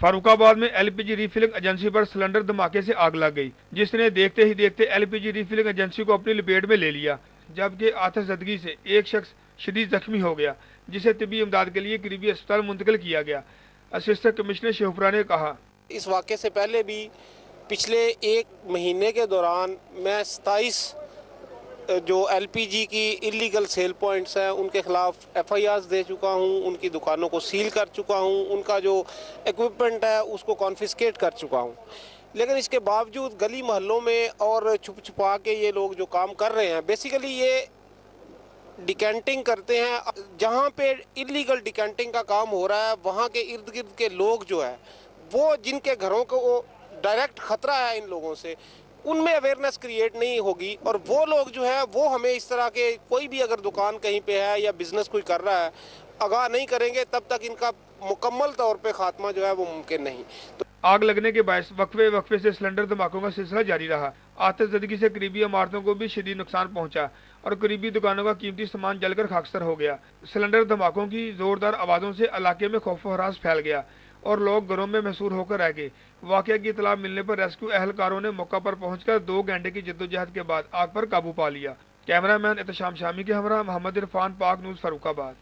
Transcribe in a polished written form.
फारुखाबाद में LPG refilling agency पर cylinder धमाके से आग लग गई, जिसने देखते ही देखते एलपीजी रिफिलिंग एजेंसी को अपनी लपेट में ले लिया, जबकि आतिशज़दगी से एक शख्स शदीद जख्मी हो गया, जिसे तिब्बी इमदाद के लिए करीबी अस्पताल मुंतकिल किया गया। असिस्टेंट कमिश्नर शेखपुरा ने कहा, इस वाक़े से पहले भी पिछले एक महीने के दौरान मैं 27 जो एलपीजी की इलीगल सेल पॉइंट्स हैं उनके ख़िलाफ़ एफआईआर्स दे चुका हूं, उनकी दुकानों को सील कर चुका हूं, उनका जो इक्विपमेंट है उसको कॉन्फिस्केट कर चुका हूं। लेकिन इसके बावजूद गली मोहल्लों में और छुप छुपा के ये लोग जो काम कर रहे हैं, बेसिकली ये डिकेंटिंग करते हैं। जहाँ पे इलीगल डिकेंटिंग का काम हो रहा है वहाँ के इर्द गिर्द के लोग जो है वो जिनके घरों को डायरेक्ट ख़तरा है इन लोगों से, उनमें अवेयरनेस क्रिएट नहीं होगी और वो लोग जो है वो हमें इस तरह के कोई भी अगर दुकान कहीं पे है या बिजनेस कोई कर रहा है आगाह नहीं करेंगे तब तक इनका मुकम्मल तौर पे खात्मा जो है वो मुमकिन नहीं। तो आग लगने के बायस वक्फे से सिलेंडर धमाकों का सिलसिला जारी रहा। आतिशज़दगी से करीबी इमारतों को भी शदीद नुकसान पहुंचा और करीबी दुकानों का कीमती सामान जलकर खाकसर हो गया। सिलेंडर धमाकों की जोरदार आवाज़ों से इलाके में खौफ व हरास फैल गया और लोग घरों में महसूर होकर रह गए। वाक़या की इतला मिलने पर रेस्क्यू अहलकारों ने मौका पर पहुंचकर 2 घंटे की जद्दोजहद के बाद आग पर काबू पा लिया। कैमरामैन एहतशाम शामी के हमरा मोहम्मद इरफान, पाक न्यूज़, फर्रुखाबाद।